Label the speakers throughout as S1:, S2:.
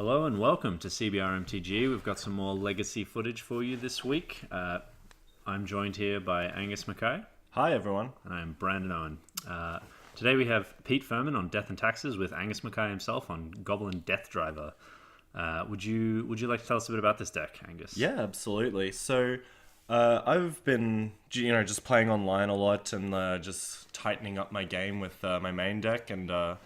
S1: Hello and welcome to CBR MTG. We've got some more legacy footage for you this week. I'm joined here by Angus, McKay.
S2: Hi everyone.
S1: And I'm Brandon Owen. Today we have Pete Ferman on Death and Taxes with Angus McKay himself on Goblin Deathdriver. Would you like to tell us a bit about this deck, Angus?
S2: Yeah, absolutely. So I've been just playing online a lot and just tightening up my game with my main deck, and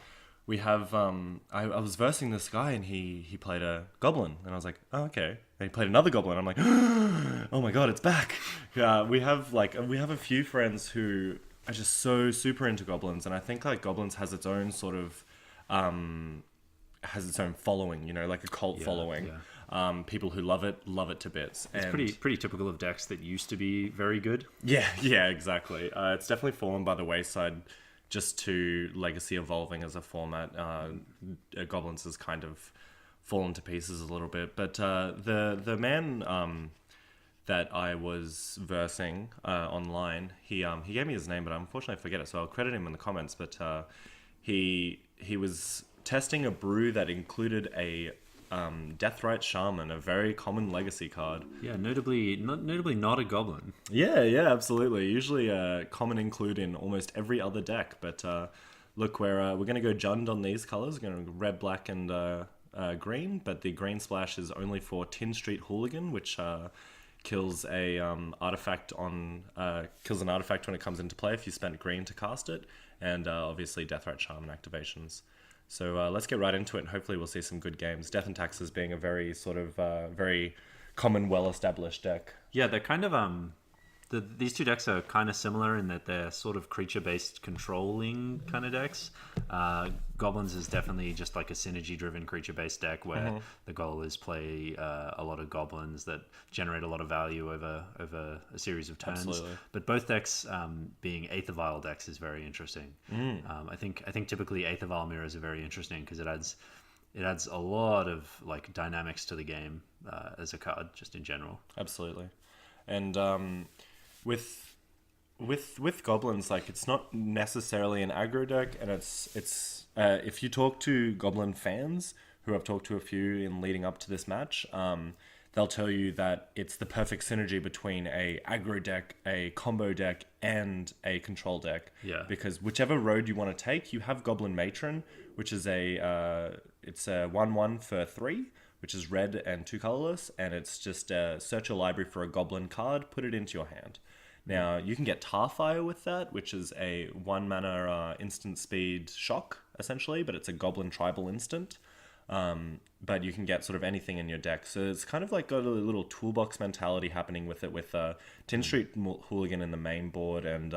S2: we have I was versing this guy and he played a goblin, and I was like, oh, okay. And he played another goblin. I'm like, oh my god, it's back. We have a few friends who are just so super into goblins, and I think like goblins has its own sort of has its own following, like a cult following. Yeah. People who love it to bits.
S1: It's pretty typical of decks that used to be very good.
S2: Yeah, exactly. It's definitely fallen by the wayside just to Legacy evolving as a format. Goblins has kind of fallen to pieces a little bit. But the man that I was versing online, he gave me his name, but unfortunately I forget it, so I'll credit him in the comments. But he was testing a brew that included a Deathrite Shaman, a very common legacy card.
S1: Yeah, notably not a goblin.
S2: Yeah, absolutely. Usually common include in almost every other deck, but look, we're going to go Jund on these colors. We're going to go red, black, and green, but the green splash is only for Tin Street Hooligan, which kills a artifact kills an artifact when it comes into play if you spent green to cast it, and obviously Deathrite Shaman activations. So let's get right into it, and hopefully we'll see some good games. Death and Taxes being a very sort of very common, well-established deck.
S1: Yeah, they're kind of these two decks are kind of similar in that they're sort of creature-based controlling kind of decks. Goblins is definitely just like a synergy-driven creature-based deck where the goal is play a lot of goblins that generate a lot of value over a series of turns.
S2: Absolutely.
S1: But both decks, being Aether Vial decks, is very interesting. I think typically Aether Vial mirrors are very interesting because it adds a lot of like dynamics to the game as a card, just in general.
S2: Absolutely, and with goblins, like it's not necessarily an aggro deck, and it's if you talk to goblin fans, who I've talked to a few in leading up to this match, they'll tell you that it's the perfect synergy between a aggro deck, a combo deck, and a control deck.
S1: Yeah. Because
S2: whichever road you want to take, you have Goblin Matron, which is it's a 1/1 for 3, which is red and 2 colorless, and it's just search your library for a goblin card, put it into your hand. Now, you can get Tarfire with that, which is a 1 mana instant speed shock, essentially, but it's a goblin tribal instant. But you can get sort of anything in your deck. So it's kind of like got a little toolbox mentality happening with it, with Tin Street Hooligan in the main board, and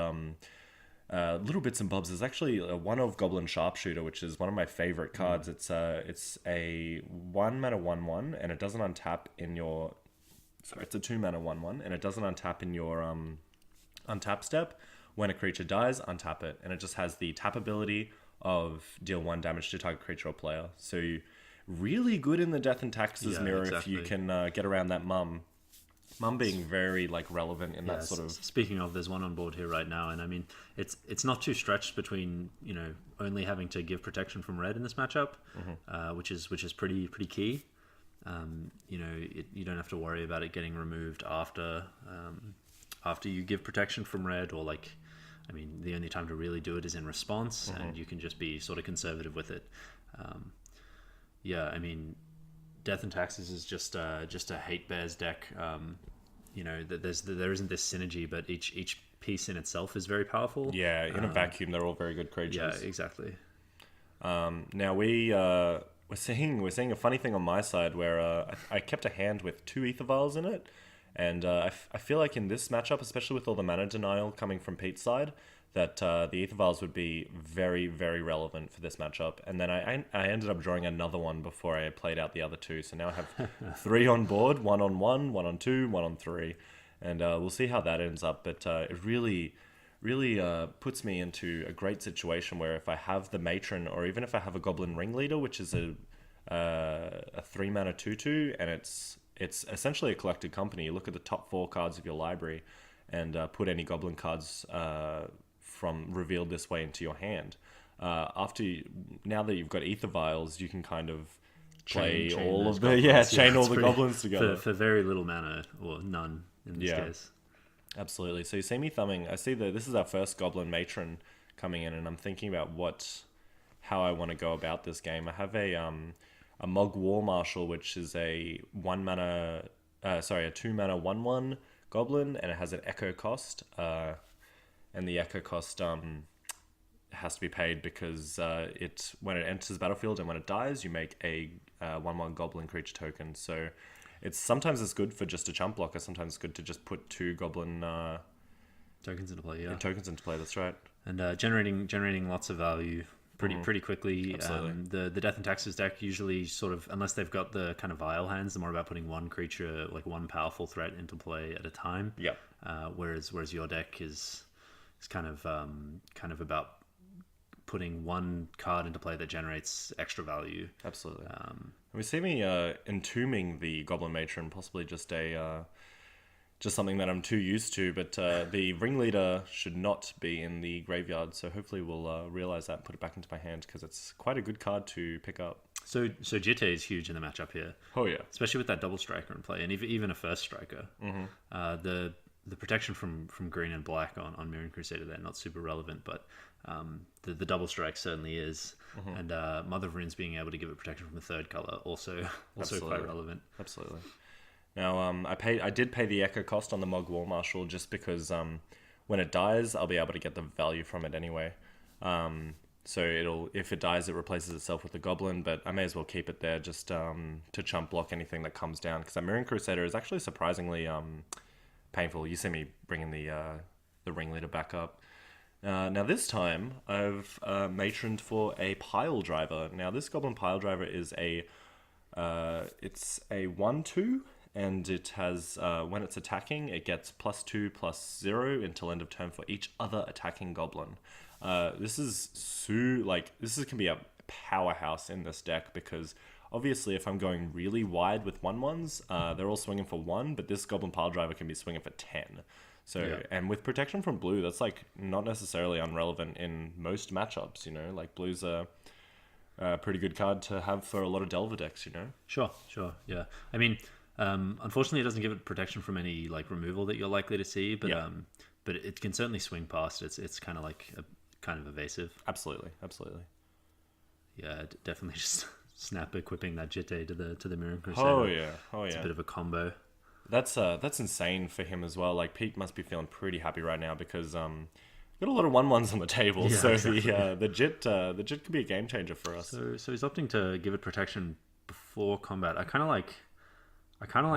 S2: little bits and bobs. There's actually one of Goblin Sharpshooter, which is one of my favorite cards. It's a 1 mana 1/1, and it doesn't untap in your... Sorry, it's a 2 mana 1/1, and it doesn't untap in your untap step. When a creature dies, untap it, and it just has the tap ability of deal 1 damage to target creature or player. So really good in the Death and Taxes mirror, exactly. If you can get around that mum being very like relevant in that sort of...
S1: Speaking of, there's one on board here right now, and I mean it's not too stretched between only having to give protection from red in this matchup, which is pretty key. You don't have to worry about it getting removed after you give protection from red, or like, I mean, the only time to really do it is in response, and you can just be sort of conservative with it. I mean, Death and Taxes is just a hate bears deck. There isn't this synergy, but each piece in itself is very powerful.
S2: Yeah, in a vacuum, they're all very good creatures.
S1: Yeah, exactly.
S2: Now we're seeing a funny thing on my side where I kept a hand with 2 Aether Vials in it. And I feel like in this matchup, especially with all the mana denial coming from Pete's side, that the Aether Vials would be very, very relevant for this matchup. And then I ended up drawing another one before I played out the other 2. So now I have 3 on board, 1 on 1, 1 on 2, 1 on 3. And we'll see how that ends up. But it really puts me into a great situation where if I have the Matron, or even if I have a Goblin Ringleader, which is a 3 mana 2/2, and it's essentially a collected company. You look at the top 4 cards of your library and put any goblin cards from revealed this way into your hand. Now that you've got Aether Vials, you can kind of play
S1: chain
S2: all
S1: those
S2: of the
S1: goblins.
S2: chain all
S1: it's
S2: the
S1: pretty-
S2: goblins together.
S1: for very little mana or none in this
S2: Yeah.
S1: case.
S2: Absolutely. So you see me thumbing. I see that this is our first Goblin Matron coming in, and I'm thinking about how I want to go about this game. I have a Mog War Marshal, which is a 2 mana 1/1 Goblin, and it has an Echo cost. And the Echo cost has to be paid because when it enters the battlefield and when it dies, you make a 1/1 Goblin creature token. So sometimes it's good for just a chump blocker. Sometimes it's good to just put 2 Goblin
S1: Tokens into play, yeah.
S2: tokens into play. That's right.
S1: And generating lots of value pretty quickly.
S2: Absolutely.
S1: The Death and Taxes deck usually sort of, unless they've got the kind of Vile hands, they're more about putting one creature, like one powerful threat into play at a time.
S2: Yeah.
S1: Whereas your deck is kind of about putting one card into play that generates extra value.
S2: Absolutely. We see me entombing the Goblin Matron, possibly just something that I'm too used to, but the Ringleader should not be in the graveyard, so hopefully we'll realize that and put it back into my hand, because it's quite a good card to pick up.
S1: So Jitte is huge in the matchup here.
S2: Oh yeah.
S1: Especially with that double striker in play, and even a first striker. The protection from green and black on Mirran Crusader, they're not super relevant, but the double strike certainly is. And Mother of Runes being able to give it protection from a third color also quite relevant.
S2: Absolutely. Now I did pay the Echo cost on the Mog War Marshal just because when it dies, I'll be able to get the value from it anyway. So if it dies, it replaces itself with a Goblin, but I may as well keep it there just to chump block anything that comes down, because that Mirran Crusader is actually surprisingly painful. You see me bringing the Ringleader back up. Now this time I've matroned for a Pile Driver. Now this Goblin Pile Driver is it's a 1/2, and it has when it's attacking, it gets +2/+0 until end of turn for each other attacking Goblin. This can be a powerhouse in this deck, because obviously if I'm going really wide with 1/1s, they're all swinging for 1, but this Goblin Pile Driver can be swinging for 10. So,
S1: Yeah.
S2: And with protection from blue, that's like not necessarily unrelevant in most matchups, like blue's a pretty good card to have for a lot of Delver decks,
S1: Sure, yeah. I mean, unfortunately, it doesn't give it protection from any like removal that you're likely to see, but
S2: Yeah.
S1: But it can certainly swing past. It's kind of like kind of evasive.
S2: Absolutely.
S1: Yeah, definitely just snap equipping that Jitte to the Mirran Crusader.
S2: Oh yeah.
S1: It's a bit of a combo.
S2: That's insane for him as well. Like Pete must be feeling pretty happy right now, because got a lot of 1/1s on the table.
S1: Yeah,
S2: so
S1: exactly.
S2: the Jit could be a game changer for us.
S1: So he's opting to give it protection before combat. I kind of like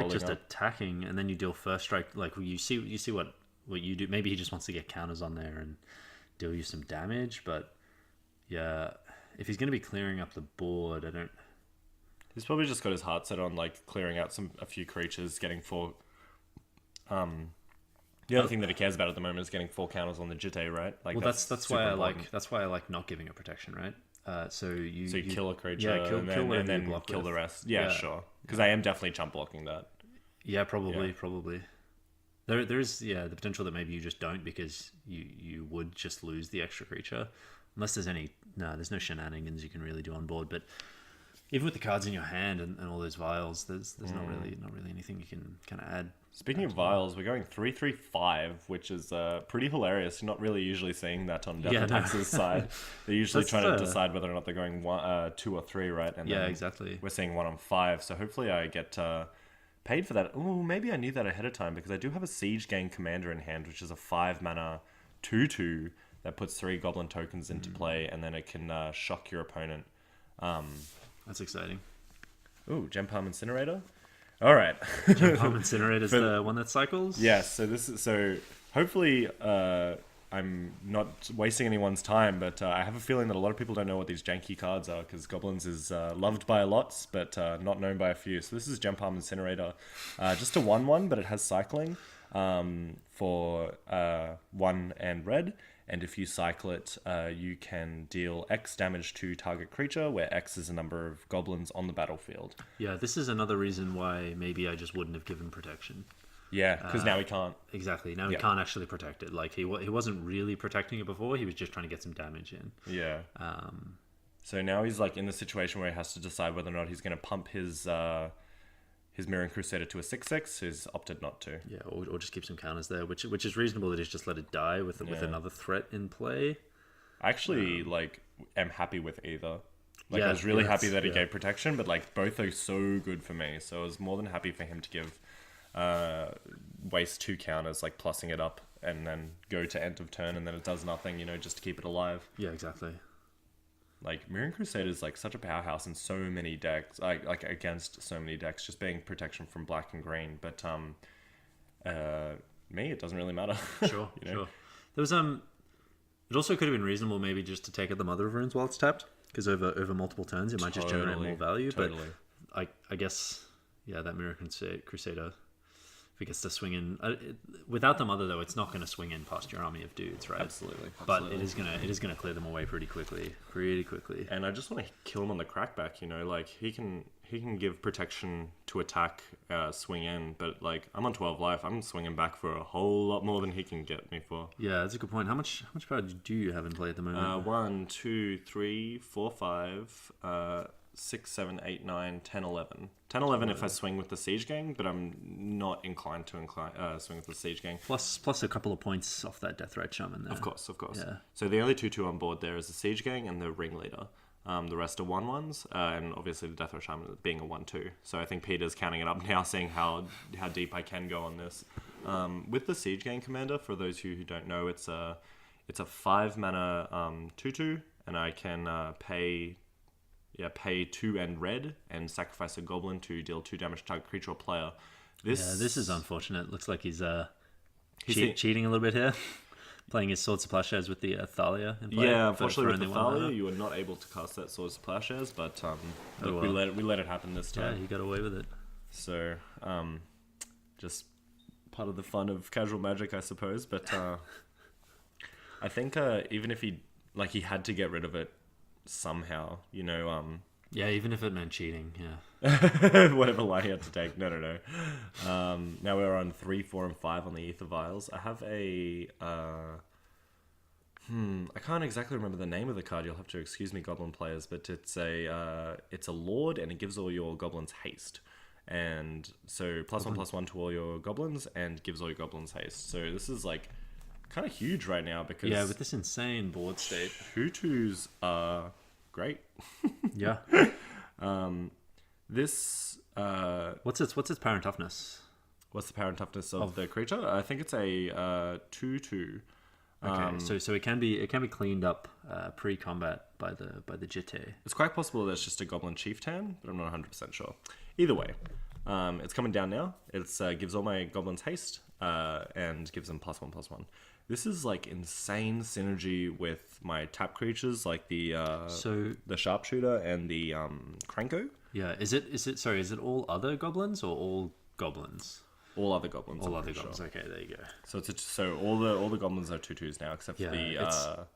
S1: just
S2: up.
S1: attacking, and then you deal first strike. Like you see what you do. Maybe he just wants to get counters on there and deal you some damage. But yeah, if he's going to be clearing up the board, I don't.
S2: He's probably just got his heart set on like clearing out a few creatures, getting 4. The other thing that he cares about at the moment is getting 4 counters on the Jitte, right? Like,
S1: Well, that's
S2: super
S1: why
S2: important.
S1: that's why I like not giving it protection, right? So you
S2: kill a creature,
S1: kill
S2: and
S1: whatever
S2: then
S1: you block
S2: kill
S1: with.
S2: the rest. Yeah, sure. Because I am definitely chump blocking that.
S1: Yeah, probably. There's the potential that maybe you just don't, because you would just lose the extra creature, unless there's no shenanigans you can really do on board. But even with the cards in your hand and all those vials, there's not really anything you can kind of add.
S2: Speaking of vials, we're going 3/3/5, which is pretty hilarious. You're not really usually seeing that on Death and Taxes' side. They're usually trying to decide whether or not they're going 2 or 3, right? And then
S1: exactly.
S2: We're seeing 1 on 5, so hopefully I get paid for that. Oh, maybe I knew that ahead of time, because I do have a Siege Gang Commander in hand, which is a 5 mana 2/2 that puts 3 Goblin tokens into play, and then it can shock your opponent.
S1: That's exciting.
S2: Ooh, Gem Palm Incinerator. All right.
S1: Gem Palm Incinerator is the one that cycles.
S2: Yes. So hopefully I'm not wasting anyone's time, but I have a feeling that a lot of people don't know what these janky cards are, because Goblins is loved by lots, but not known by a few. So this is Gem Palm Incinerator, just a 1/1, but it has cycling for 1 and red. And if you cycle it, you can deal X damage to target creature, where X is the number of goblins on the battlefield.
S1: Yeah, this is another reason why maybe I just wouldn't have given protection.
S2: Yeah, because now we can't.
S1: Exactly. Now he can't actually protect it. Like he wasn't really protecting it before. He was just trying to get some damage in.
S2: Yeah. So now he's like in the situation where he has to decide whether or not he's going to pump his Mirroring Crusader to a 6/6. He's opted not to.
S1: Yeah, or just keep some counters there, which is reasonable that he's just let it die with another threat in play.
S2: I actually am happy with either.
S1: Yeah,
S2: I was really happy that he
S1: yeah.
S2: gave protection, but like both are so good for me. So I was more than happy for him to give waste 2 counters, like plussing it up, and then go to end of turn, and then it does nothing, just to keep it alive.
S1: Yeah, exactly.
S2: Like Mirroring Crusader is like such a powerhouse in so many decks, like against so many decks, just being protection from black and green. But me, it doesn't really matter.
S1: Sure, sure. There was it also could have been reasonable maybe just to take out the Mother of Runes while it's tapped, because over multiple turns it might just generate more value.
S2: Totally.
S1: But I guess that Mirror Crusader, if he gets to swing in without the Mother though, it's not going to swing in past your army of dudes, right?
S2: Absolutely.
S1: But it is gonna clear them away pretty quickly.
S2: And I just want to kill him on the crackback. Like he can give protection to attack, swing in, but like I'm on 12 life. I'm swinging back for a whole lot more than he can get me for.
S1: Yeah, that's a good point. How much power do you have in play at the moment?
S2: 1, 2, 3, 4, 5, 6, 7, 8, 9, 10, 11. 10, 11 if I swing with the Siege Gang, but I'm not inclined to swing with the Siege Gang.
S1: Plus a couple of points off that Deathdriver Shaman there.
S2: Of course.
S1: Yeah.
S2: So the only 2 on board there is the Siege Gang and the Ringleader. The rest are 1/1s, and obviously the Deathdriver Shaman being a 1/2. So I think Peter's counting it up now, seeing how deep I can go on this. With the Siege Gang Commander, for those who don't know, it's a 5 mana 2/2, and I can pay 2 and red and sacrifice a Goblin to deal 2 damage to target creature or player.
S1: This is unfortunate. Looks like he's
S2: He's
S1: cheating a little bit here. Playing his Swords of Plowshares with the Thalia in play.
S2: Yeah, unfortunately with the
S1: only 1
S2: Thalia,
S1: mana.
S2: you were not able to cast that Swords of Plowshares, but
S1: well.
S2: we let it happen this time.
S1: Yeah, he got away with it.
S2: So, just part of the fun of casual Magic, I suppose. But I think even if he had to get rid of it somehow,
S1: Yeah, even if it meant cheating, yeah.
S2: whatever line he had to take. No. Now we're on 3, 4, and 5 on the Ether Vials. I have a I can't exactly remember the name of the card. You'll have to excuse me, Goblin players, but it's a Lord, and it gives all your Goblins haste. And so +1/+1 to all your Goblins, and gives all your Goblins haste. So this is like kind of huge right now, because
S1: with this insane board state,
S2: 2/2s are great.
S1: Yeah.
S2: This
S1: What's its power and toughness?
S2: what's the power and toughness of the creature? I think it's a 2/2.
S1: Okay, so it can be cleaned up pre-combat by the Jitte.
S2: It's quite possible that it's just a Goblin Chieftain, but I'm not 100% sure. Either way, it's coming down now. It's gives all my Goblins haste, and gives them +1/+1. This is like insane synergy with my tap creatures, like the Sharpshooter and the Kranko.
S1: Yeah, is it all other goblins or all goblins?
S2: All other goblins.
S1: All
S2: I'm
S1: other
S2: pretty
S1: goblins.
S2: sure.
S1: Okay, there you go.
S2: So all the goblins are 2/2s now, except for
S1: Yeah,
S2: the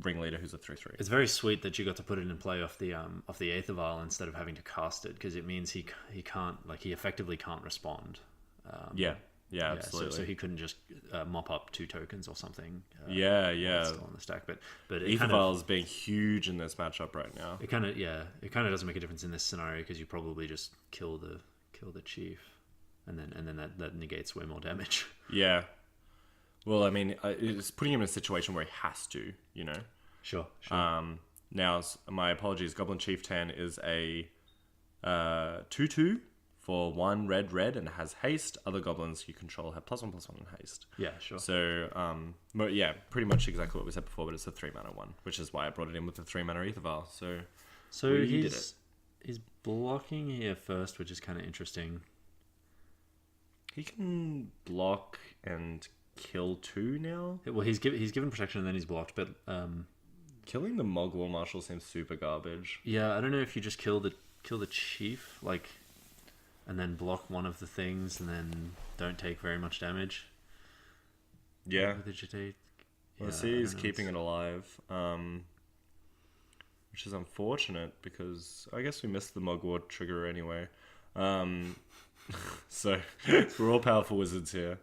S2: Ringleader, who's a 3/3.
S1: It's very sweet that you got to put it in play off the Aether Vial instead of having to cast it, because it means he can't, he effectively can't respond.
S2: Yeah, absolutely.
S1: So he couldn't just mop up 2 tokens or something.
S2: Yeah.
S1: Still on the stack, but it
S2: Ether
S1: kind
S2: Vial's being huge in this matchup right now.
S1: it kind of doesn't make a difference in this scenario, because you probably just kill the chief, and then that negates way more damage.
S2: Yeah. Well, I mean, it's putting him in a situation where he has to,
S1: Sure.
S2: Now, my apologies. Goblin Chieftain is a 2/2 for 1 red, and has haste. Other goblins you control have +1/+1 and haste.
S1: Yeah, sure.
S2: So, pretty much exactly what we said before, but it's a 3 mana one, which is why I brought it in with the 3 mana Ether Vial. So
S1: he's blocking here first, which is kind of interesting.
S2: He can block and kill 2 now.
S1: Well, he's given protection and then he's blocked, but
S2: Killing the Mogwai Marshal seems super garbage.
S1: yeah, I don't know if you just kill the chief, and then block one of the things, and then don't take very much damage.
S2: Yeah.
S1: With the Jitte.
S2: Well, see, he's keeping it alive, which is unfortunate, because I guess we missed the Mogwai trigger anyway. So we're all powerful wizards here.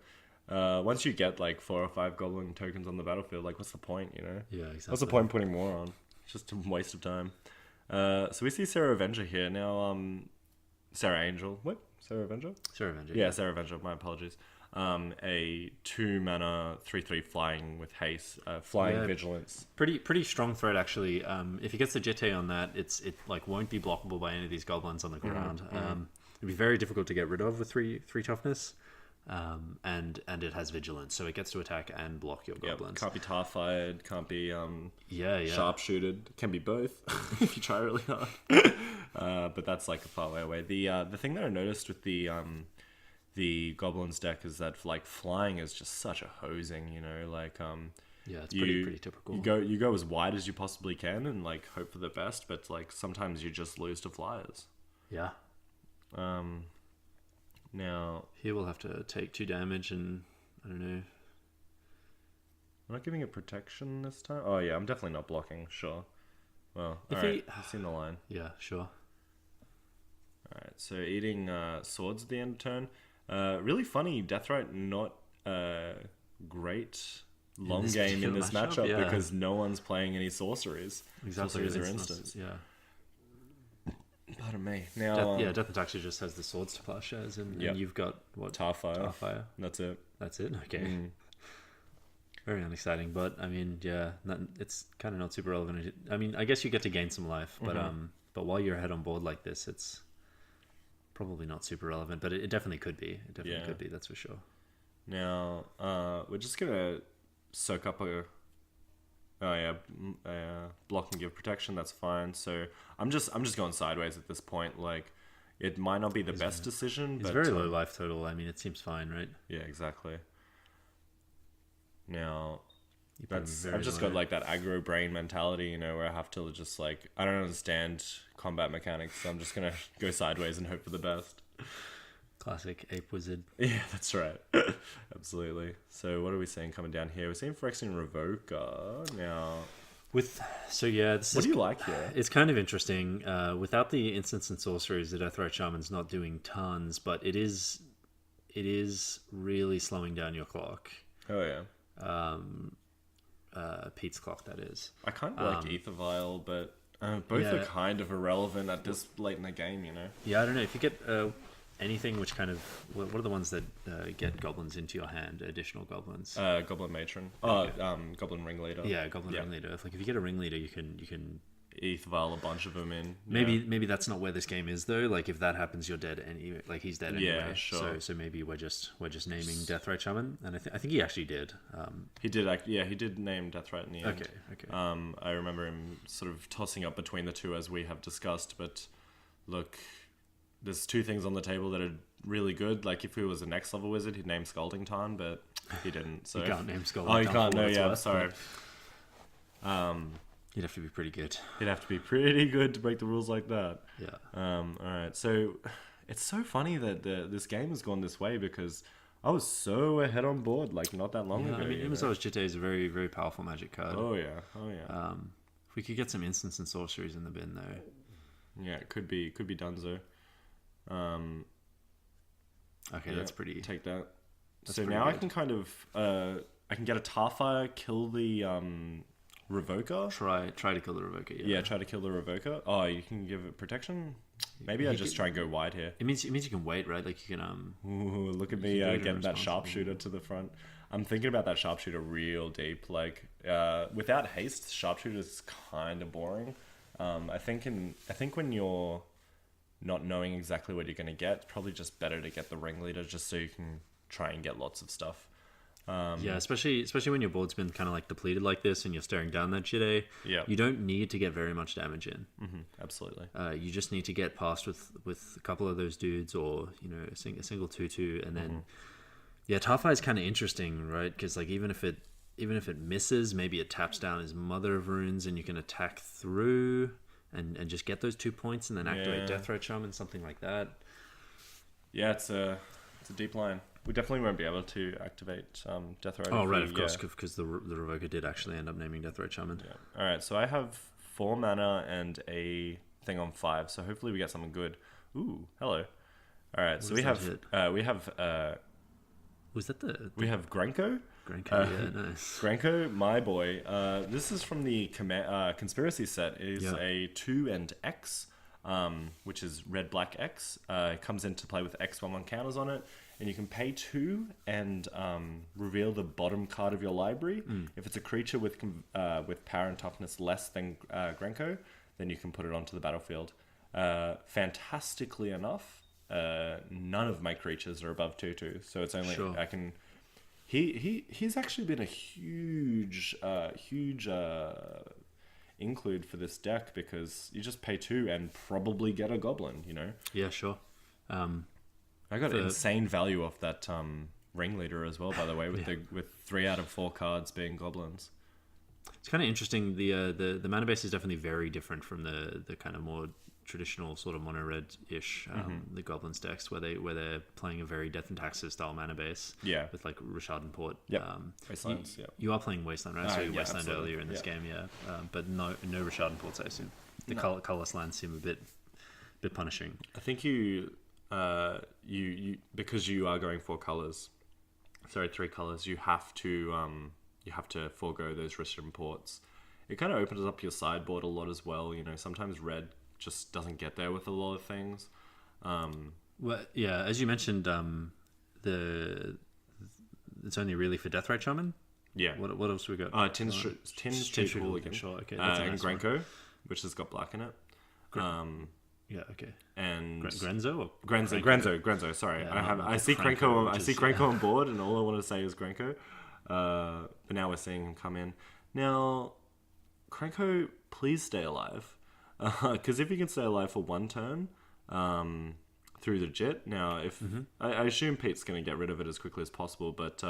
S2: Once you get 4 or 5 Goblin tokens on the battlefield, what's the point,
S1: Yeah, exactly.
S2: What's the point putting more on? just a waste of time. So we see Sarah Avenger here now. Sarah Angel. What? Sarah Avenger?
S1: Sarah Avenger.
S2: Yeah, Sarah Avenger. My apologies. A 2-mana 3/3 flying with haste, flying vigilance.
S1: Pretty strong threat actually. If he gets the Jitte on that, it like won't be blockable by any of these goblins on the ground. It'd be very difficult to get rid of with three toughness. And it has vigilance, so it gets to attack and block your goblins.
S2: Can't be tar fired, can't be sharpshooted. Can be both if you try really hard. But that's like a far way away. The thing that I noticed with the goblins deck is that like flying is just such a hosing, you know, like
S1: it's pretty typical.
S2: You go as wide as you possibly can and like hope for the best, but like sometimes you just lose to flyers.
S1: Yeah.
S2: Now
S1: here we'll have to take 2 damage, and I don't know.
S2: I'm not giving it protection this time. Oh yeah, I'm definitely not blocking. Sure. Well, I've seen the line.
S1: Yeah, sure.
S2: All right, so eating swords at the end of turn. Really funny. Deathrite not great long game in this matchup because no one's playing any sorceries.
S1: Exactly.
S2: Sorceries are instants.
S1: Yeah.
S2: Pardon me. Now,
S1: Death Attack just has the swords to plowshares, and you've got what?
S2: Tarfire.
S1: That's it. Okay.
S2: Mm.
S1: Very unexciting, but I mean, it's kind of not super relevant. I mean, I guess you get to gain some life, but while you're ahead on board like this, it's probably not super relevant. But it definitely could be. It definitely could be. That's for sure.
S2: Now, we're just gonna soak up a block and give protection. That's fine. So I'm just going sideways at this point. Like, it might not be the best decision.
S1: It's very low life total. I mean, it seems fine, right?
S2: Yeah, exactly. Now, I've just got like that aggro brain mentality, you know, where I have to just like, I don't understand combat mechanics, so I'm just gonna go sideways and hope for the best.
S1: Classic ape wizard.
S2: Yeah, that's right. Absolutely. So what are we seeing coming down here? We're seeing Phyrexian Revoker now. What do you like here?
S1: It's kind of interesting. Without the instants and sorceries, the Deathrite Shaman's not doing tons, but it is really slowing down your clock.
S2: Oh yeah.
S1: Pete's clock, that is.
S2: I kind of like Ether Vial, but both are kind of irrelevant at this late in the game, you know?
S1: Yeah, I don't know. If you get anything which kind of... What are the ones that get goblins into your hand? Additional goblins?
S2: Goblin Matron. Goblin Ringleader.
S1: Yeah, Goblin Ringleader. If you get a Ringleader, you can
S2: Ether Vial a bunch of them in.
S1: Maybe that's not where this game is though. Like if that happens, you're dead anyway. Like he's dead anyway.
S2: Yeah, sure.
S1: So maybe we're just naming Deathrite Shaman, and I think he actually did.
S2: He did. He did name Deathrite in the end.
S1: Okay.
S2: I remember him sort of tossing up between the two as we have discussed. But look, there's 2 things on the table that are really good. Like if he was a next level wizard, he'd name Scalding Tarn, but he didn't. So
S1: you can't name Scalding
S2: Tarn.
S1: Oh, you
S2: can't. No, yeah. I'm sorry.
S1: You'd have to be pretty good.
S2: You'd have to be pretty good to break the rules like that.
S1: Yeah.
S2: All right. So it's so funny that this game has gone this way because I was so ahead on board like not that long ago.
S1: I mean, Umazawa's Jitte is a very, very powerful magic card.
S2: Oh yeah.
S1: If we could get some instants and sorceries in the bin though.
S2: Yeah, it could be Dunzo.
S1: Okay, that's pretty.
S2: Take that. So now good. I can kind of I can get a Tarfire, kill the Revoker.
S1: Try to kill the Revoker.
S2: Yeah, try to kill the Revoker. Oh, you can give it protection. Maybe I just try and go wide here.
S1: It means you can wait, right? Like you can
S2: Ooh, look at me getting that sharpshooter to the front. I'm thinking about that sharpshooter real deep. Like without haste, sharpshooter is kind of boring. I think when you're not knowing exactly what you're going to get, it's probably just better to get the Ringleader just so you can try and get lots of stuff.
S1: Yeah, especially when your board's been kind of like depleted like this and you're staring down that Jitte.
S2: Yeah,
S1: you don't need to get very much damage in.
S2: Absolutely.
S1: You just need to get past with a couple of those dudes, or a single 2/2, and then Tarfire is kind of interesting, right? Because like even if it misses, maybe it taps down his Mother of Runes, and you can attack through and just get those 2 points, and then activate Deathrite Shaman, something like that.
S2: Yeah, it's a deep line. We definitely won't be able to activate Deathrite.
S1: Oh, right, of course, because the Revoker did actually end up naming Deathrite Shaman.
S2: Yeah. All right, so I have 4 mana and a thing on 5, so hopefully we get something good. Ooh, hello. All right, so we have
S1: was that
S2: we have Grenko.
S1: Granko, yeah, nice.
S2: Granko, my boy. This is from the conspiracy set. It is a 2 and X, which is red black X. It comes into play with X1/1 counters on it, and you can pay 2 and reveal the bottom card of your library. If it's a creature with power and toughness less than Granko, then you can put it onto the battlefield. Fantastically enough, none of my creatures are above 2/2, so it's only I can. He's actually been a huge include for this deck, because you just pay 2 and probably get a goblin, you know?
S1: Yeah, sure.
S2: I got insane value off that ringleader as well, by the way, with 3 out of 4 cards being goblins.
S1: It's kind of interesting. The mana base is definitely very different from the kind of more traditional sort of mono red-ish the goblins decks, where they're playing a very Death and Taxes style mana base. Yeah, with like Rashad and Port.
S2: Wastelands.
S1: You are playing Wasteland, right? So Wasteland absolutely. Earlier in this game, but no Rashad and Ports, I assume. The colorless lands seem a bit punishing.
S2: I think you because you are going 3 colors, you have to forego those Rashad Ports. It kind of opens up your sideboard a lot as well. You know, sometimes red just doesn't get there with a lot of things.
S1: Well, yeah, as you mentioned, it's only really for Deathrite Shaman.
S2: Yeah.
S1: What else we got?
S2: Tinge Street Hooligan.
S1: Sure. Okay.
S2: And Granko, which has got black in it.
S1: Yeah. Okay.
S2: And
S1: Grenzo or
S2: Grenzo. Sorry,
S1: yeah,
S2: I see Granko. I see Granko on board, and all I want to say is Granko. But now we're seeing him come in. Now, Granko, please stay alive. Because if you can stay alive for 1 turn through the Jit, now if I assume Pete's going to get rid of it as quickly as possible, but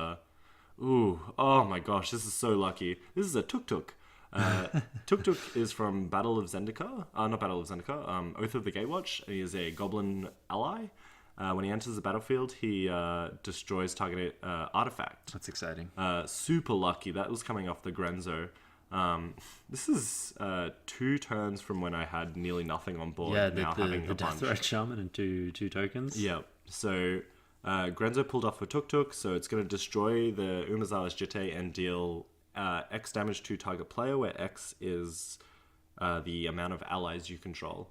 S2: oh my gosh, this is so lucky. This is a Tuk Tuk. Tuk Tuk is from Battle of Zendikar, not Battle of Zendikar, Oath of the Gatewatch. He is a goblin ally. When he enters the battlefield, he destroys target artifact.
S1: That's exciting.
S2: Super lucky. That was coming off the Grenzo. This is 2 turns from when I had nearly nothing on board.
S1: Yeah, the Deathrite Shaman and two tokens.
S2: Yeah, so Grenzo pulled off a Tuk Tuk, so it's going to destroy the Umazawa's Jitte and deal X damage to target player, where X is the amount of allies you control,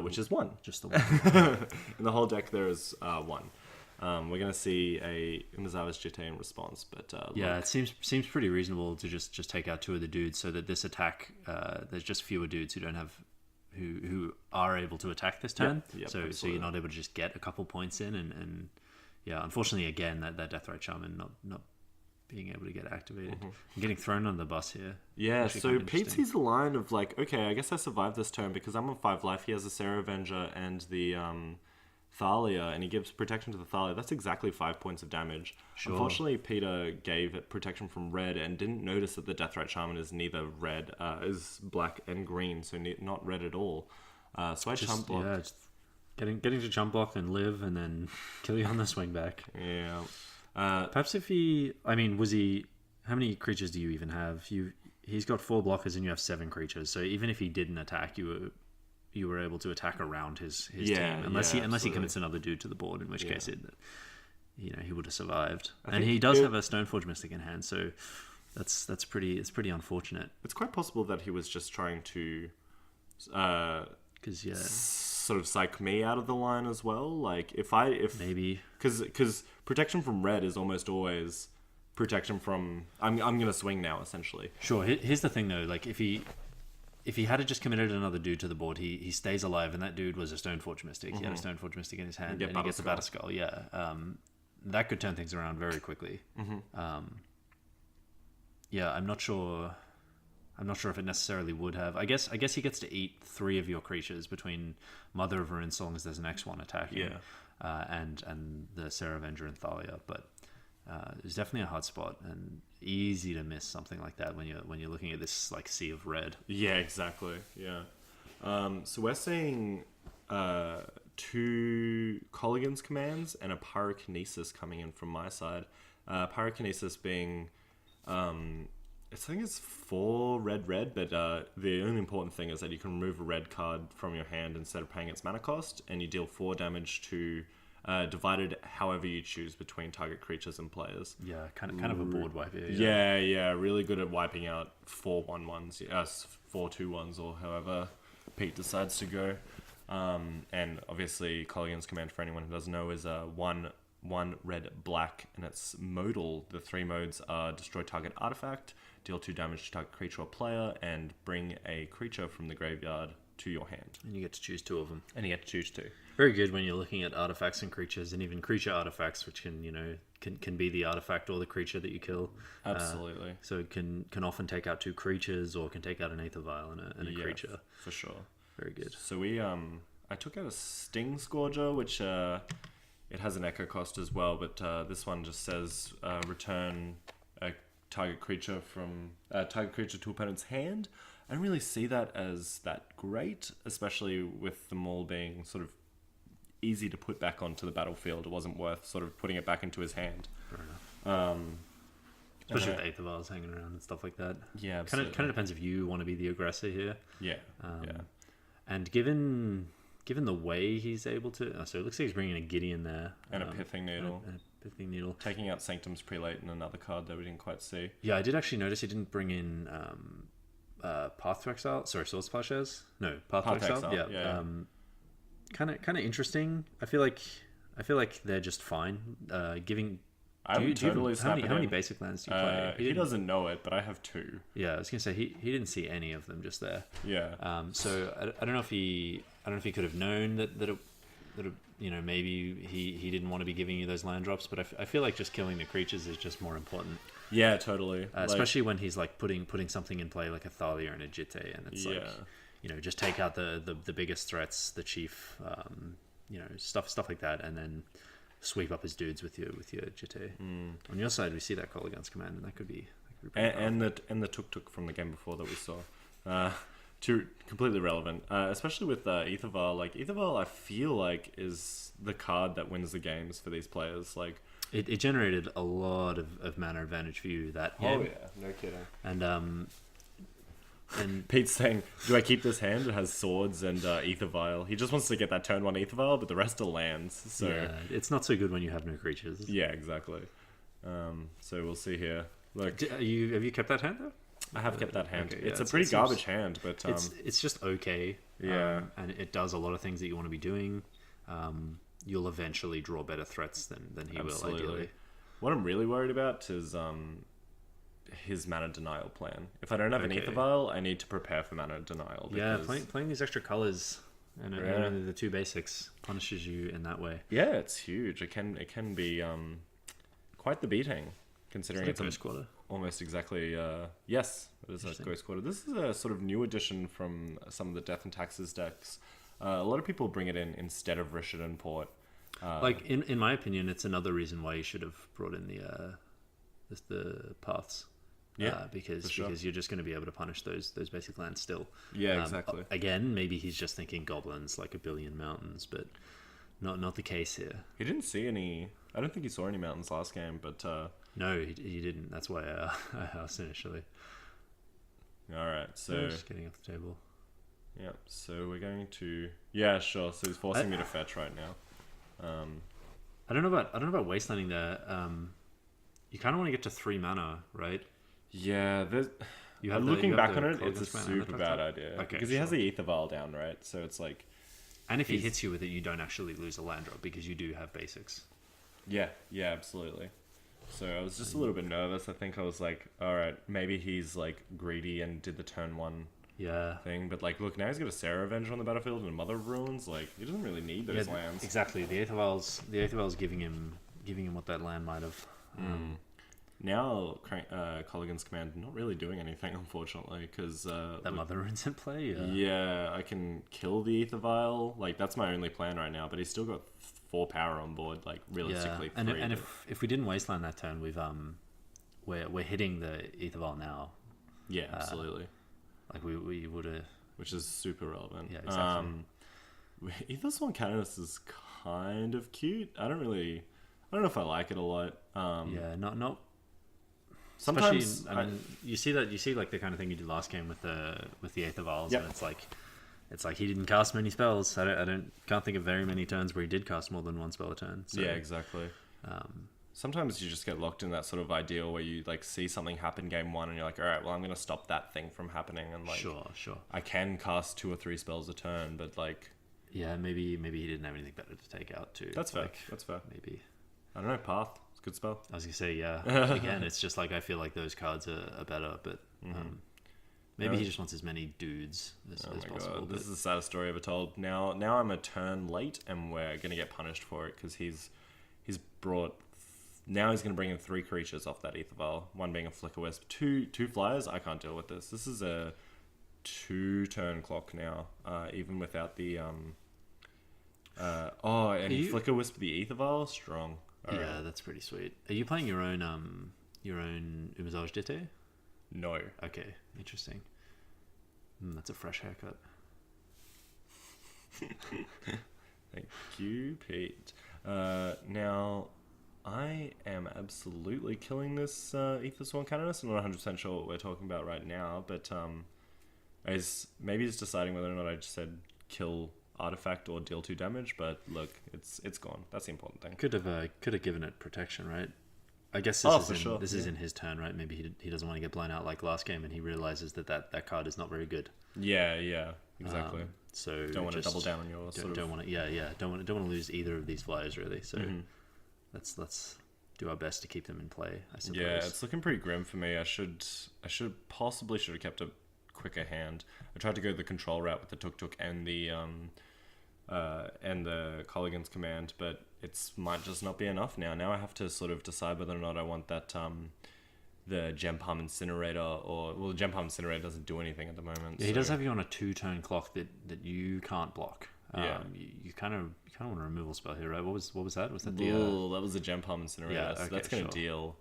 S2: which is 1.
S1: Just the 1.
S2: In the whole deck, there is 1. We're going to see a Umazawa's Jitte in response, but
S1: it seems pretty reasonable to just take out 2 of the dudes, so that this attack, there's just fewer dudes who are able to attack this turn. Yep, so you're not able to just get a couple points in, and unfortunately again that Deathrite Shaman not being able to get activated. I'm getting thrown on the bus here.
S2: Yeah, so Pete sees the line of like, okay, I guess I survived this turn because I'm on 5 life. He has a Sarah Avenger and the Thalia, and he gives protection to the Thalia. That's exactly 5 points of damage. Sure. Unfortunately, Peter gave it protection from red and didn't notice that the Deathrite Shaman is neither red, is black and green, so not red at all. So I chump block.
S1: Yeah, getting to chump block and live, and then kill you on the swing back.
S2: Yeah.
S1: Perhaps if he... I mean, was he... How many creatures do you even have? He's got 4 blockers and you have 7 creatures, so even if he didn't attack, you were able to attack around his team, unless he commits another dude to the board, in which case he would have survived. And he does have a Stoneforge Mystic in hand, so it's pretty unfortunate.
S2: It's quite possible that he was just trying to sort of psych me out of the line as well. Like if maybe because protection from red is almost always protection from I'm gonna swing now, essentially.
S1: Sure. Here's the thing though, like if he had just committed another dude to the board, he stays alive, and that dude was a Stoneforge Mystic. He had a Stoneforge Mystic in his hand, and he gets a Battle Skull. Yeah, that could turn things around very quickly. Yeah, I'm not sure if it necessarily would have. I guess he gets to eat 3 of your creatures between Mother of Ruin, so long as there's an X1 attacking, and the Sarah Avenger and Thalia. But it's definitely a hard spot and easy to miss something like that when you're looking at this like sea of red.
S2: Yeah, exactly. Yeah. So we're seeing 2 Colligan's commands and a Pyrokinesis coming in from my side. Pyrokinesis being I think it's 4 red, but the only important thing is that you can remove a red card from your hand instead of paying its mana cost, and you deal 4 damage to divided however you choose between target creatures and players.
S1: Yeah, kind of a board wipe here.
S2: Yeah, really good at wiping out 4/1/1s, 4/2/1s, or however Pete decides to go. And obviously, Colligan's Command, for anyone who doesn't know, is 1 red black, and it's modal. The 3 modes are destroy target artifact, deal 2 damage to target creature or player, and bring a creature from the graveyard to your hand.
S1: And you get to choose 2 of them.
S2: And you get to choose 2.
S1: Very good when you're looking at artifacts and creatures, and even creature artifacts, which can be the artifact or the creature that you kill.
S2: Absolutely.
S1: So it can often take out 2 creatures, or can take out an Aether Vial and a creature.
S2: For sure.
S1: Very good.
S2: So I took out a Sting Scourger, which it has an echo cost as well, but this one just says return a target creature to opponent's hand. I don't really see that as that great, especially with them all being sort of easy to put back onto the battlefield. It wasn't worth sort of putting it back into his hand.
S1: Fair enough. Especially with Aether Vials hanging around and stuff like that.
S2: Yeah, absolutely.
S1: Kind of depends if you want to be the aggressor here.
S2: Yeah.
S1: And given the way he's able to... so it looks like he's bringing a Gideon there.
S2: And a Pithing Needle.
S1: And a Pithing Needle.
S2: Taking out Sanctum's Prelate and another card that we didn't quite see.
S1: Yeah, I did actually notice he didn't bring in Path to Exile. Sorry, Swords Plowshares? No, Path to Exile. Yeah. Kind of interesting. I feel like they're just fine. How many basic lands do you play?
S2: He doesn't know it, but I have 2.
S1: Yeah, I was gonna say he didn't see any of them just there.
S2: Yeah.
S1: So I don't know if he could have known that maybe he didn't want to be giving you those land drops, but I feel like just killing the creatures is just more important.
S2: Yeah, totally.
S1: Especially when he's like putting something in play like a Thalia and a Jitte, and it's like just take out the biggest threats, the chief, stuff like that, and then sweep up his dudes with your Jitte. On your side, we see that Colligan's Command, and that could be
S2: and the tuk from the game before that we saw. Completely relevant, especially with Aether Vial. Like Aether Vial, I feel like is the card that wins the games for these players. Like
S1: it generated a lot of mana advantage for you that game.
S2: Oh yeah, no kidding.
S1: And
S2: Pete's saying, do I keep this hand? It has swords and Aether Vial. He just wants to get that turn 1 Aether Vial, but the rest are lands. So
S1: yeah, it's not so good when you have no creatures.
S2: Yeah, exactly. So we'll see here. Look,
S1: have you kept that hand though?
S2: I have kept that hand.
S1: Okay, yeah,
S2: it's a pretty garbage hand, but
S1: it's just okay.
S2: Yeah,
S1: and it does a lot of things that you want to be doing. You'll eventually draw better threats than he will, ideally.
S2: What I'm really worried about is his mana denial plan. If I don't have an Aether Vial, I need to prepare for mana denial.
S1: Yeah, playing these extra colors and only the 2 basics punishes you in that way.
S2: Yeah, it's huge. It can be quite the beating, considering it's
S1: Ghost Quarter.
S2: Almost exactly. Yes, it is a Ghost Quarter. This is a sort of new addition from some of the Death and Taxes decks. A lot of people bring it in instead of Rishadan Port.
S1: In my opinion, it's another reason why you should have brought in the paths.
S2: Yeah,
S1: because you're just going to be able to punish those basic lands still.
S2: Yeah, exactly.
S1: Again, maybe he's just thinking goblins like a billion mountains, but not the case here.
S2: He didn't see any. I don't think he saw any mountains last game, but
S1: no, he didn't. That's why I asked initially.
S2: All right, so
S1: just getting off the table.
S2: Yeah, so we're going to sure. So he's forcing me to fetch right now.
S1: I don't know about wastelanding there. You kind of want to get to 3 mana, right?
S2: Yeah, looking back on it, it's a super bad idea.
S1: Okay,
S2: because he has the Aether Vial down, right? So it's like...
S1: And if he hits you with it, you don't actually lose a land drop because you do have basics.
S2: Yeah, absolutely. So I was just a little bit nervous. I think I was like, all right, maybe he's like greedy and did the turn 1 thing. But like, look, now he's got a Sarah Avenger on the battlefield and a Mother of Ruins. Like, he doesn't really need those lands.
S1: Exactly. The Aether Vial's giving him what that land might have.
S2: Now, Colligan's Command not really doing anything, unfortunately, because...
S1: that Mother Rune's in play?
S2: Yeah, I can kill the Aether Vial. Like, that's my only plan right now, but he's still got 4 power on board, like, realistically 3.
S1: And if we didn't wasteland that turn, we're hitting the Aether Vial now.
S2: Yeah, absolutely.
S1: Like, we would have...
S2: Which is super relevant.
S1: Yeah, exactly.
S2: Aether Swan Canonist is kind of cute. I don't know if I like it a lot.
S1: Not...
S2: Sometimes
S1: you see like the kind of thing you did last game with the Aether Vials, and it's like it's like he didn't cast many spells. Can't think of very many turns where he did cast more than one spell a turn. So,
S2: yeah, exactly. Sometimes you just get locked in that sort of ideal where you like see something happen game one and you're like, all right, well, I'm going to stop that thing from happening. And like,
S1: sure.
S2: I can cast 2 or 3 spells a turn, but like,
S1: yeah, maybe he didn't have anything better to take out too.
S2: That's fair.
S1: Like,
S2: That's fair.
S1: Maybe.
S2: I don't know. Path. It's a good spell.
S1: I was gonna say, yeah. Again, it's just like I feel like those cards are better, but maybe he just wants as many dudes as possible.
S2: God. This is the saddest story ever told. Now I'm a turn late, and we're gonna get punished for it because he's brought. Now he's gonna bring in 3 creatures off that Ether Vial. One being a Flicker Wisp, two flyers. I can't deal with this. This is a 2-turn clock now, even without the he Flicker Wisp the Ether Vial. Strong. All
S1: yeah,
S2: right.
S1: that's pretty sweet. Are you playing your own Umazage Dite?
S2: No.
S1: Okay, interesting. That's a fresh haircut.
S2: Thank you, Pete. Now, I am absolutely killing this Ether Sworn Canonist. I'm not 100% sure what we're talking about right now, but maybe it's deciding whether or not I just said kill artifact or deal 2 damage. But look, it's gone. That's the important thing.
S1: Could have given it protection, right? I guess this is in his turn, right? Maybe he doesn't want to get blown out like last game, and he realizes that card is not very good.
S2: Yeah, exactly.
S1: So
S2: don't want to double down on your
S1: don't want to lose either of these flyers really. So let's do our best to keep them in play, I suppose.
S2: Yeah, it's looking pretty grim for me. I should possibly have kept a quicker hand. I tried to go the control route with the Tuk and the Colligan's command, but it might just not be enough now. Now I have to sort of decide whether or not I want that the Gem Palm Incinerator the Gem Palm Incinerator doesn't do anything at the moment.
S1: Yeah, he does have you on a 2-turn clock that you can't block. You kind of want a removal spell here, right? What was that? Was that the?
S2: That was the Gem Palm Incinerator.
S1: Yeah,
S2: so
S1: okay,
S2: that's going to deal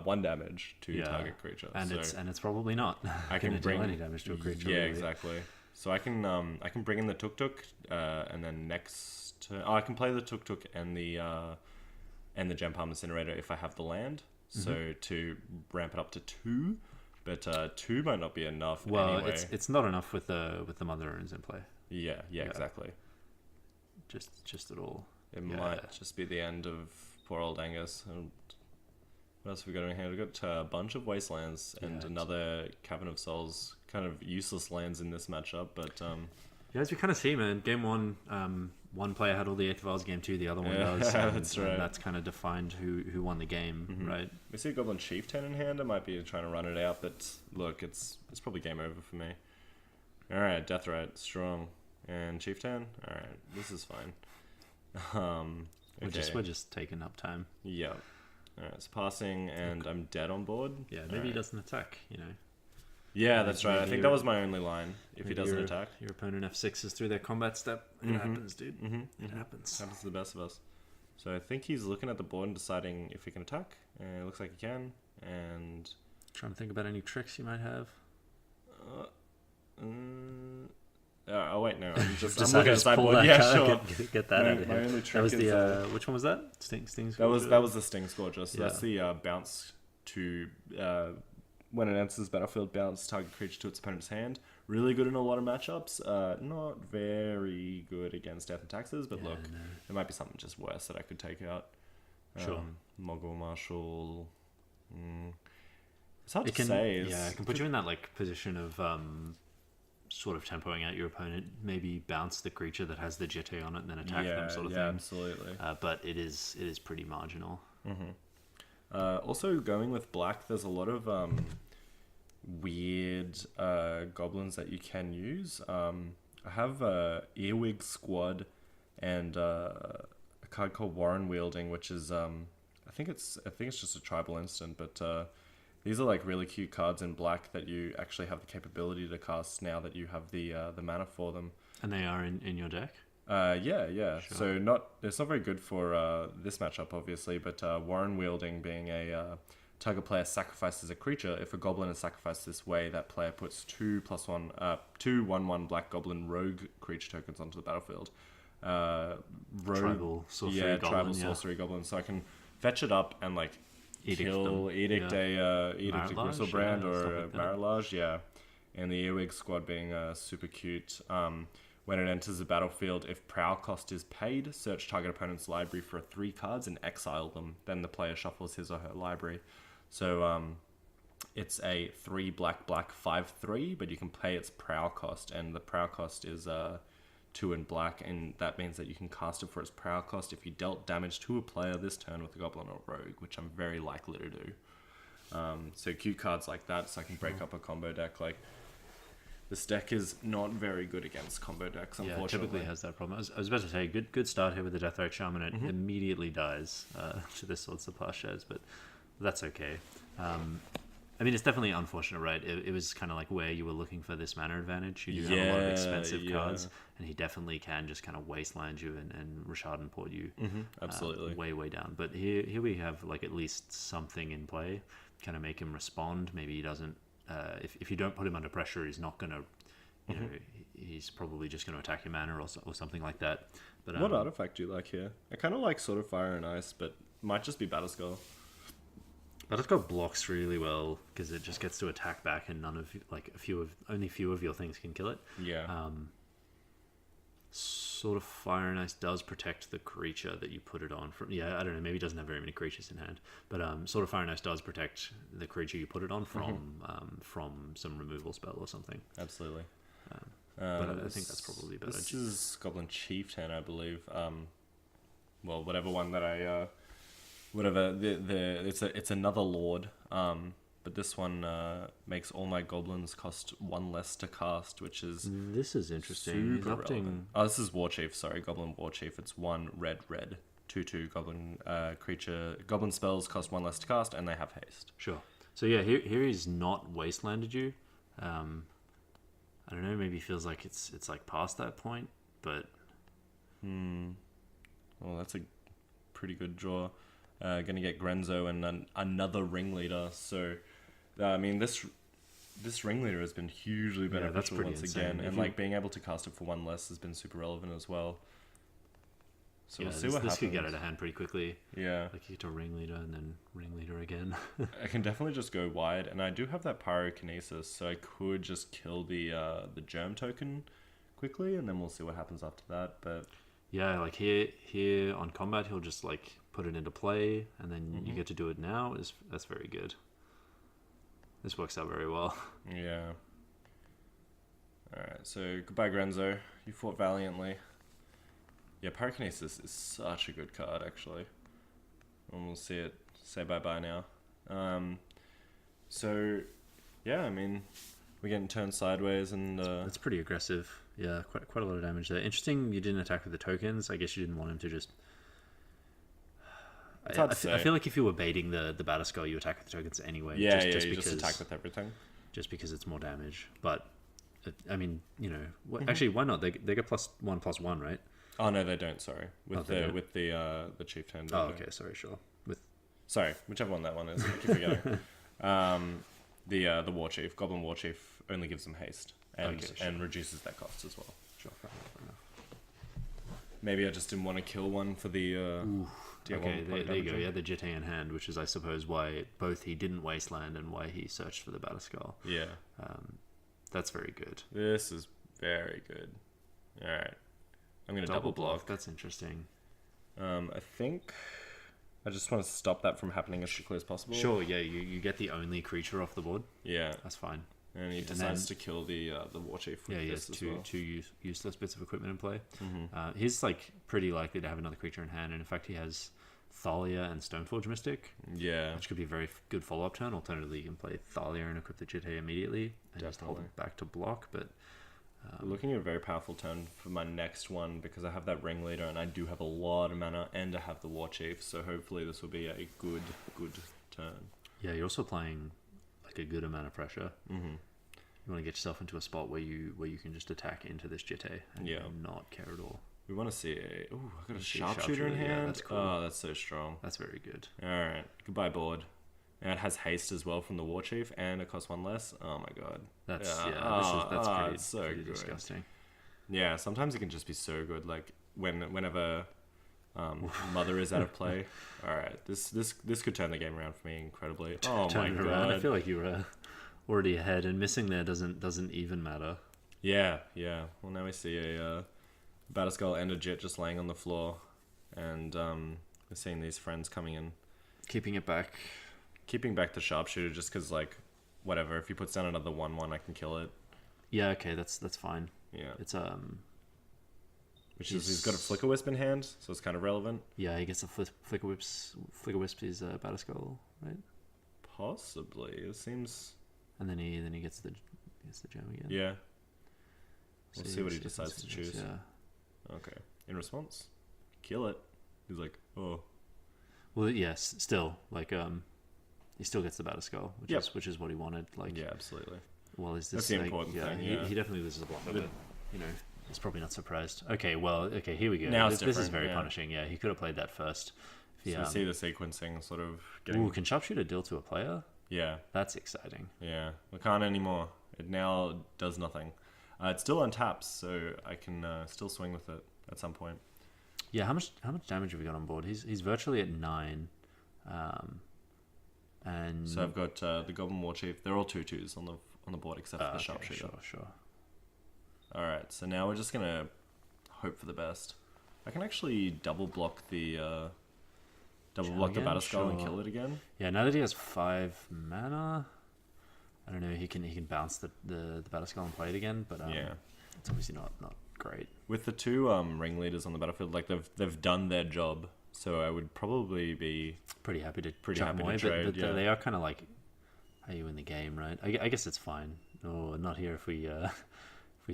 S2: 1 damage to target creature.
S1: And it's probably not.
S2: I can
S1: deal any damage to a creature.
S2: Yeah,
S1: really.
S2: exactly. So I can bring in the Tuk and then next turn, I can play the Tuk and the Gem Palm Incinerator if I have the land. So to ramp it up to 2, but 2 might not be enough.
S1: Well,
S2: anyway.
S1: it's not enough with the Mother Runes in play.
S2: Yeah, exactly.
S1: Just at all.
S2: It might just be the end of poor old Angus. And what else have we got in here? We've got a bunch of Wastelands and another Cavern of Souls. Kind of useless lands in this matchup, but
S1: as we kind of see, man, game 1, one player had all the Eighth Vials, game 2 the other one does. And,
S2: that's right.
S1: And that's kind of defined who won the game, right?
S2: We see a Goblin Chieftain in hand. I might be trying to run it out, but look, it's probably game over for me. All right, Deathrite, strong, and Chieftain. All right, this is fine. Okay.
S1: We're just taking up time.
S2: Yeah. All right, it's passing, and I'm dead on board.
S1: Yeah, maybe he doesn't attack.
S2: Yeah, that's right. I think that was my only line. If he doesn't attack,
S1: your opponent F6s through their combat step. It happens, dude. It happens.
S2: Happens to the best of us. So I think he's looking at the board and deciding if he can attack. And it looks like he can. And
S1: trying to think about any tricks you might have.
S2: Oh wait, no. I'm looking at the sideboard. Yeah, sure.
S1: Get that out of
S2: my
S1: here.
S2: only trick
S1: That was
S2: is,
S1: the which one was that? Sting Scourger?
S2: That was the Sting Scourger. So that's the bounce to when it enters battlefield, bounce target creature to its opponent's hand. Really good in a lot of matchups. Not very good against Death and Taxes, but look, there might be something just worse that I could take out.
S1: Sure.
S2: Mogul Marshal. It's hard to say.
S1: It can put you in that like position of sort of tempoing out your opponent. Maybe bounce the creature that has the Jitte on it and then attack them, sort of thing.
S2: Absolutely.
S1: But it is pretty marginal.
S2: Also, going with black, there's a lot of weird goblins that you can use. I have Earwig Squad and a card called Warren Wielding, which is I think it's just a tribal instant, but these are like really cute cards in black that you actually have the capability to cast now that you have the mana for them.
S1: And they are in your deck?
S2: Yeah.
S1: Sure.
S2: So it's not very good for this matchup, obviously, but Warren Wielding being a target player sacrifices a creature. If a goblin is sacrificed this way, that player puts 2 1/1 black goblin rogue creature tokens onto the battlefield.
S1: Tribal sorcery
S2: goblin. So I can fetch it up and Edict a
S1: Marillage,
S2: Gristlebrand or a Marillage, And the Earwig squad being super cute. When it enters the battlefield, if Prowl cost is paid, search target opponent's library for 3 cards and exile them. Then the player shuffles his or her library. So it's a 3 black 5/3, but you can pay its Prowl cost, and the Prowl cost is 2 in black, and that means that you can cast it for its Prowl cost if you dealt damage to a player this turn with a Goblin or Rogue, which I'm very likely to do. So cute cards like that, so I can break up a combo deck. Like, this deck is not very good against combo decks, unfortunately.
S1: Yeah, it typically has that problem. I was about to say, good start here with the Deathdriver Shaman. It immediately dies to this Swords to Plowshares, but that's okay. I mean, it's definitely unfortunate, right? It was kind of like where you were looking for this mana advantage. You do have a lot of expensive cards, and he definitely can just kind of wasteland you and Rashad and port you
S2: absolutely
S1: way down. But here we have like at least something in play, kind of make him respond. Maybe he doesn't. If you don't put him under pressure, he's not going to, you know, he's probably just going to attack your mana or something like that. But
S2: what artifact do you like here? I kind of like Sword of Fire and Ice, but might just be Batterskull.
S1: Batterskull blocks really well because it just gets to attack back, and only few of your things can kill it.
S2: Yeah.
S1: Sword of Fire and Ice does protect the creature that you put it on from. Yeah, I don't know. Maybe it doesn't have very many creatures in hand, but Sword of Fire and Ice does protect the creature you put it on from some removal spell or something.
S2: Absolutely.
S1: But I think that's probably better.
S2: This is Goblin Chieftain, I believe. Well, whatever one that I, it's another Lord. But this one makes all my goblins cost 1 less to cast, which is
S1: this is interesting.
S2: Super relevant. Oh, this is War Chief. Sorry, Goblin War Chief. It's 1 red 2/2 goblin creature. Goblin spells cost 1 less to cast, and they have haste.
S1: Sure. So yeah, here he's not wastelanded you. I don't know. Maybe he feels like it's like past that point, but
S2: well, that's a pretty good draw. Gonna get Grenzo and another ringleader. So, I mean, this ringleader has been hugely beneficial once again, and like being able to cast it for 1 less has been super relevant as well. So we'll see what happens. This could
S1: get out of hand pretty quickly.
S2: Yeah,
S1: like you get to ringleader and then ringleader again.
S2: I can definitely just go wide, and I do have that pyrokinesis, so I could just kill the germ token quickly, and then we'll see what happens after that. But
S1: yeah, like here on combat, he'll just like put it into play, and then you get to do it now. That's very good. This works out very well.
S2: Yeah. Alright, so goodbye Grenzo. You fought valiantly. Yeah, Pyrokinesis is such a good card, actually. And we'll see it say bye-bye now. So, yeah, I mean, we're getting turned sideways, and
S1: it's pretty aggressive. Yeah, quite a lot of damage there. Interesting you didn't attack with the tokens. I guess you didn't want him to just... I feel like if you were baiting the Batterskull, you attack with the tokens anyway.
S2: Yeah, just because, just attack with everything.
S1: Just because it's more damage. But, I mean, you know... Actually, why not? They get +1/+1, right?
S2: Oh, no, they don't, sorry. With the Chieftain.
S1: Oh, okay, sorry, sure.
S2: Sorry, whichever one that one is. I keep forgetting. The War Chief, Goblin War Chief, only gives them haste and reduces their cost as well.
S1: Sure, fair enough.
S2: Maybe I just didn't want to kill one for the...
S1: okay, there you go. Yeah, the Jitte in hand, which is, I suppose, why both he didn't wasteland and why he searched for the Batterskull.
S2: Yeah.
S1: That's very good.
S2: This is very good. All right. I'm going to double block.
S1: That's interesting.
S2: I think I just want to stop that from happening as quickly as possible.
S1: Sure, yeah. You get the only creature off the board.
S2: Yeah.
S1: That's fine.
S2: And he decides to kill the War Chief with this as well.
S1: Two useless bits of equipment in play. He's like pretty likely to have another creature in hand, and in fact he has Thalia and Stoneforge Mystic.
S2: Yeah.
S1: Which could be a very good follow-up turn. Alternatively, you can play Thalia and equip the Jitte immediately and just hold it back to block, but...
S2: looking at a very powerful turn for my next one, because I have that Ringleader and I do have a lot of mana, and I have the War Chief, so hopefully this will be a good turn.
S1: Yeah, you're also playing like a good amount of pressure. You want to get yourself into a spot where you can just attack into this Jitte and not care at all.
S2: We want to see I got a Sharpshooter in hand.
S1: Yeah, that's cool.
S2: Oh, that's so strong.
S1: That's very good.
S2: Alright, goodbye board. And it has haste as well from the War Chief, and it costs 1 less. Oh my god.
S1: That's pretty disgusting.
S2: Yeah, sometimes it can just be so good. Like whenever Mother is out of play. All right, this could turn the game around for me incredibly. Oh my god!
S1: I feel like you were already ahead, and missing there doesn't even matter.
S2: Yeah. Well, now we see a Batterskull and a Jet just laying on the floor, and we're seeing these friends coming in,
S1: Keeping back
S2: the sharpshooter just because, like, whatever. If he puts down another 1/1, I can kill it.
S1: Yeah, okay, that's fine.
S2: Yeah.
S1: It's
S2: Which is he's got a Flicker Wisp in hand, so it's kind of relevant.
S1: Yeah, he gets a Flicker Wisp. Flicker Wisp is Batterskull, right?
S2: Possibly. It seems.
S1: And then he gets the gem again.
S2: Yeah. We'll see what he decides to choose.
S1: Yeah.
S2: Okay. In response, kill it. He's like, oh.
S1: Well, yes. Still, like, he still gets the Batterskull, which is what he wanted. Like,
S2: yeah, absolutely.
S1: Well, is
S2: That's
S1: this
S2: the important thing? Yeah.
S1: He definitely loses a block, but you know, he's probably not surprised. Okay, here we go.
S2: Now
S1: this is very punishing. Yeah, he could have played that first.
S2: So we see the sequencing sort of getting.
S1: Ooh, can sharpshooter deal to a player?
S2: Yeah.
S1: That's exciting.
S2: Yeah, we can't anymore. It now does nothing. It still untaps, so I can still swing with it at some point.
S1: Yeah, how much damage have we got on board? He's virtually at 9. And
S2: so I've got the Goblin War Chief. They're all 2/2s on the board except for the sharpshooter.
S1: Sure.
S2: All right, so now we're just gonna hope for the best. I can actually double block the Batterskull and kill it again.
S1: Yeah, now that he has 5 mana, I don't know. He can bounce the Batterskull and play it again, but it's obviously not great.
S2: With the 2 ringleaders on the battlefield, like they've done their job. So I would probably be
S1: pretty happy to
S2: trade.
S1: But they are kind of like, how you win the game, right? I guess it's fine. Or not here if we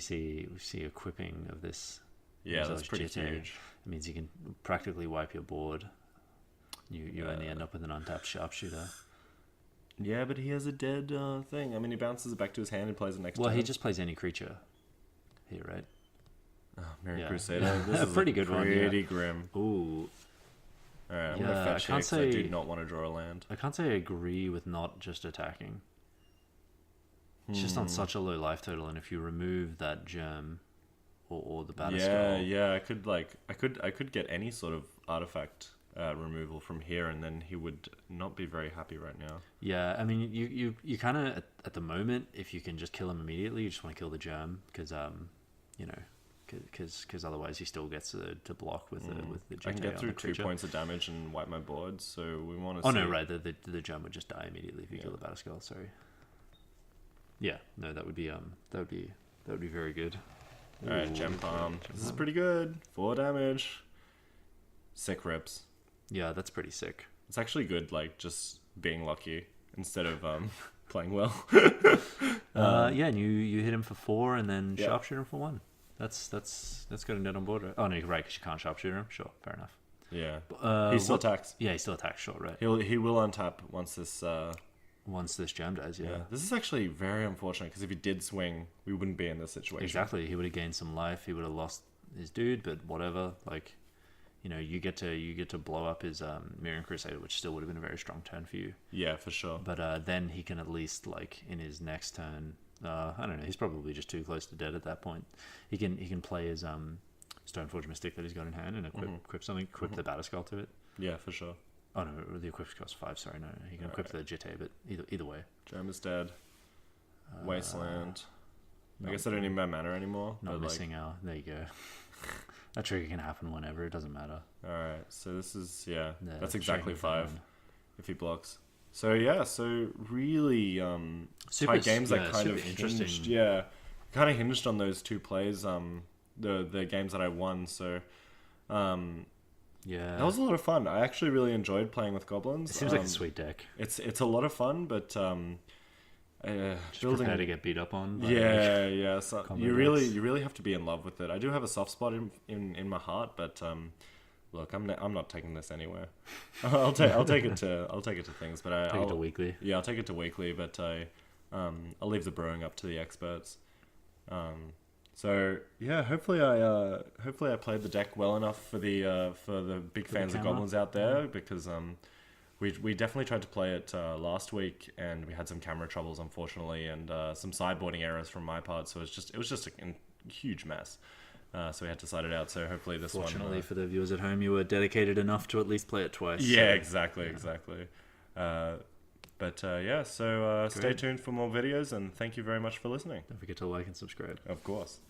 S1: see equipping of this.
S2: Yeah, that's pretty
S1: GTA.
S2: huge.
S1: It means you can practically wipe your board. You only end up with an untapped sharpshooter.
S2: Yeah, but he has a dead thing. I mean, he bounces it back to his hand and plays it next.
S1: Well,
S2: turn.
S1: he just plays any creature here, right?
S2: Oh, Mary Crusader. This is
S1: pretty good one.
S2: Pretty grim.
S1: Ooh.
S2: Alright, I'm gonna fetch here because I do not want to draw a land.
S1: I can't say I agree with not just attacking. It's just on such a low life total, and if you remove that gem or the Batterskull...
S2: Yeah, I could get any sort of artifact removal from here, and then he would not be very happy right now. Yeah,
S1: I mean, you kind of, at the moment, if you can just kill him immediately, you just want to kill the gem, because, you know... Because otherwise he still gets to block with the GTA.
S2: I can get through 2 points of damage and wipe my board, so we want to.
S1: No, right. The gem would just die immediately if you kill the Batterskull. Sorry. Yeah, no, that would be very good.
S2: All right, gem palm. This is pretty good. 4 damage. Sick rips.
S1: Yeah, that's pretty sick.
S2: It's actually good, like just being lucky instead of playing well.
S1: Yeah, and you hit him for 4 and then sharpshooter him for 1. That's got a net on board, right? Oh no, you're right, because you can't sharpshooter him. Sure, fair enough.
S2: Yeah, he still attacks.
S1: Yeah, he still attacks. Sure, right.
S2: He will untap once this
S1: gem dies. Yeah.
S2: This is actually very unfortunate because if he did swing, we wouldn't be in this situation.
S1: Exactly, he would have gained some life. He would have lost his dude, but whatever. Like, you know, you get to blow up his Miriam Crusader, which still would have been a very strong turn for you.
S2: Yeah, for sure.
S1: But then he can at least, like, in his next turn. I don't know. He's probably just too close to dead at that point. He can play his Stoneforge Mystic that he's got in hand and equip something. Equip the Batterskull to it.
S2: Yeah, for sure.
S1: Oh no, the equip costs 5. Sorry, no, he can equip the GTA. But either way,
S2: Gem is dead. Wasteland. I guess I don't need my mana anymore.
S1: Not missing out. There you go. That trigger can happen whenever. It doesn't matter.
S2: All right. So this is that's exactly 5 if he blocks. So really tight games that kind of hinged. Yeah, kind of hinged on those 2 plays. The games that I won. So that was a lot of fun. I actually really enjoyed playing with goblins.
S1: It seems like a sweet deck.
S2: It's a lot of fun, but
S1: just prepare to get beat up on.
S2: Yeah. So you really have to be in love with it. I do have a soft spot in my heart, but look, I'm not taking this anywhere. I'll take it to things, but I'll take it to weekly. Yeah, I'll take it to weekly, but I'll leave the brewing up to the experts. So yeah, hopefully I played the deck well enough for the big fans of goblins out there, because we definitely tried to play it last week and we had some camera troubles, unfortunately, and some sideboarding errors from my part. So it was just a huge mess. So we had to side it out. So hopefully this
S1: Fortunately for the viewers at home, you were dedicated enough to at least play it twice.
S2: Yeah, so. Exactly. But yeah, so stay
S1: Great.
S2: tuned for more videos, and thank you very much for listening.
S1: Don't forget to like and subscribe.
S2: Of course.